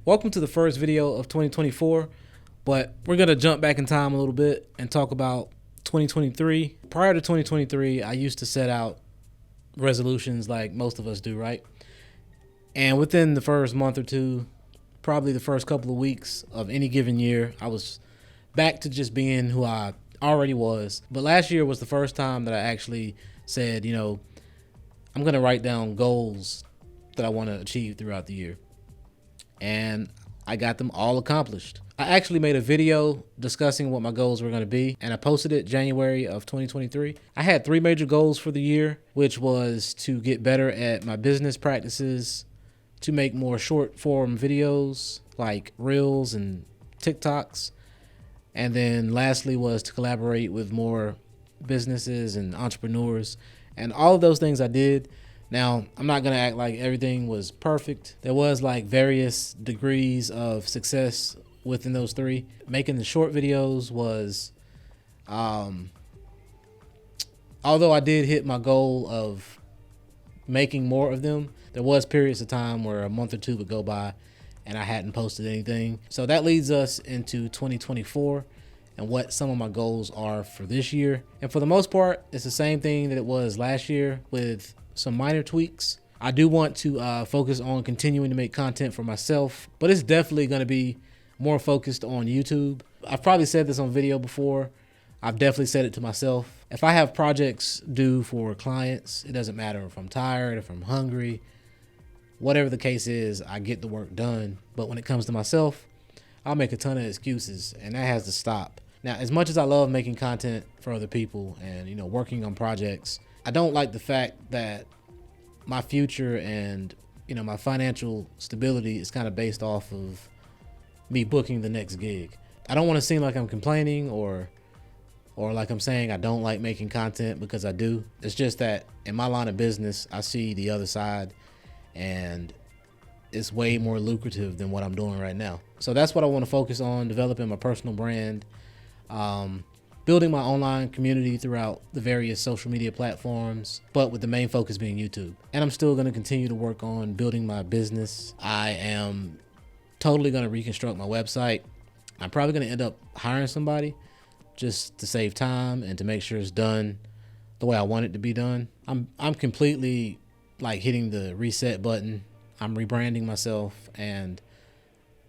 Welcome to the first video of 2024, but we're going to jump back in time a little bit and talk about 2023. Prior to 2023, I used to set out resolutions like most of us do, right? And within the first month or two, probably the first couple of weeks of any given year, I was back to just being who I already was. But last year was the first time that I actually said, I'm going to write down goals that I want to achieve throughout the year. And I got them all accomplished. I actually made a video discussing what my goals were going to be, and I posted it January of 2023. I had 3 major goals for the year, which was to get better at my business practices, to make more short form videos like Reels and TikToks, and then lastly was to collaborate with more businesses and entrepreneurs. And all of those things I did. Now, I'm not going to act like everything was perfect. There was like various degrees of success within those 3. Making the short videos was, although I did hit my goal of making more of them, there was periods of time where a month or 2 would go by and I hadn't posted anything. So that leads us into 2024 and what some of my goals are for this year. And for the most part, it's the same thing that it was last year with some minor tweaks. I do want to focus on continuing to make content for myself, but it's definitely going to be more focused on YouTube. I've probably said this on video before. I've definitely said it to myself. If I have projects due for clients, it doesn't matter if I'm tired, if I'm hungry, whatever the case is, I get the work done. But when it comes to myself, I'll make a ton of excuses, and that has to stop. Now, as much as I love making content for other people and, working on projects, I don't like the fact that my future and, my financial stability is kind of based off of me booking the next gig. I don't want to seem like I'm complaining or like I'm saying I don't like making content, because I do. It's just that in my line of business, I see the other side, and it's way more lucrative than what I'm doing right now. So that's what I want to focus on: developing my personal brand, building my online community throughout the various social media platforms, but with the main focus being YouTube. And I'm still going to continue to work on building my business. I am totally going to reconstruct my website. I'm probably going to end up hiring somebody just to save time and to make sure it's done the way I want it to be done. I'm completely like hitting the reset button. I'm rebranding myself, and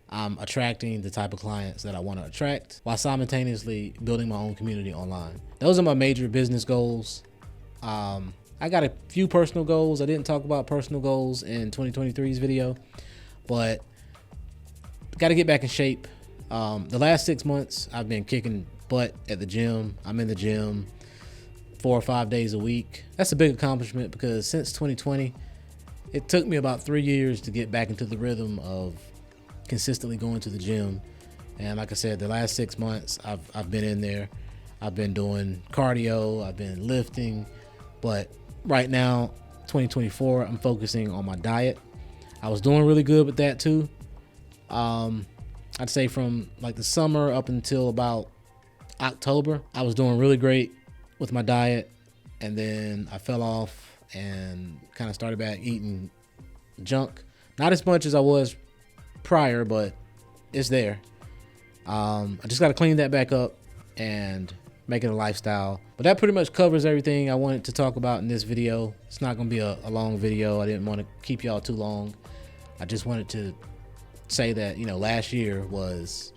I'm attracting the type of clients that I want to attract while simultaneously building my own community online. Those are my major business goals. I got a few personal goals. I didn't talk about personal goals in 2023's video, but got to get back in shape. The last 6 months, I've been kicking butt at the gym. I'm in the gym 4 or 5 days a week. That's a big accomplishment, because since 2020, it took me about 3 years to get back into the rhythm of consistently going to the gym. And like I said, the last 6 months I've been in there. I've been doing cardio, I've been lifting, but right now 2024, I'm focusing on my diet. I was doing really good with that too. I'd say from like the summer up until about October, I was doing really great with my diet, and then I fell off and kind of started back eating junk. Not as much as I was prior, but it's there. I just got to clean that back up and make it a lifestyle. But that pretty much covers everything I wanted to talk about in this video. It's not going to be a long video. I didn't want to keep y'all too long. I just wanted to say that, last year was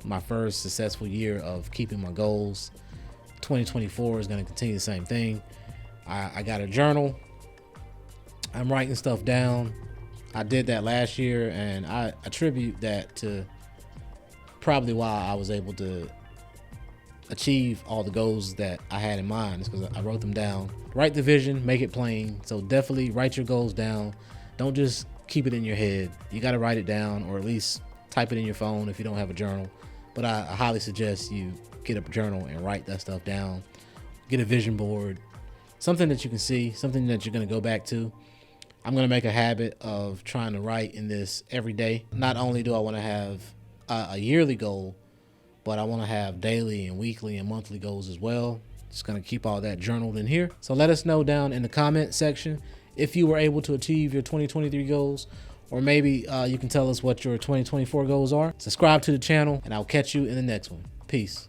my first successful year of keeping my goals. 2024 is going to continue the same thing. I got a journal. I'm writing stuff down. I did that last year, and I attribute that to probably why I was able to achieve all the goals that I had in mind. It's because I wrote them down. Write the vision, make it plain. So definitely write your goals down. Don't just keep it in your head. You got to write it down, or at least type it in your phone if you don't have a journal. But I highly suggest you get a journal and write that stuff down. Get a vision board, something that you can see, something that you're going to go back to. I'm going to make a habit of trying to write in this every day. Not only do I want to have a yearly goal, but I want to have daily and weekly and monthly goals as well. Just going to keep all that journaled in here. So let us know down in the comment section if you were able to achieve your 2023 goals, or maybe you can tell us what your 2024 goals are. Subscribe to the channel, and I'll catch you in the next one. Peace.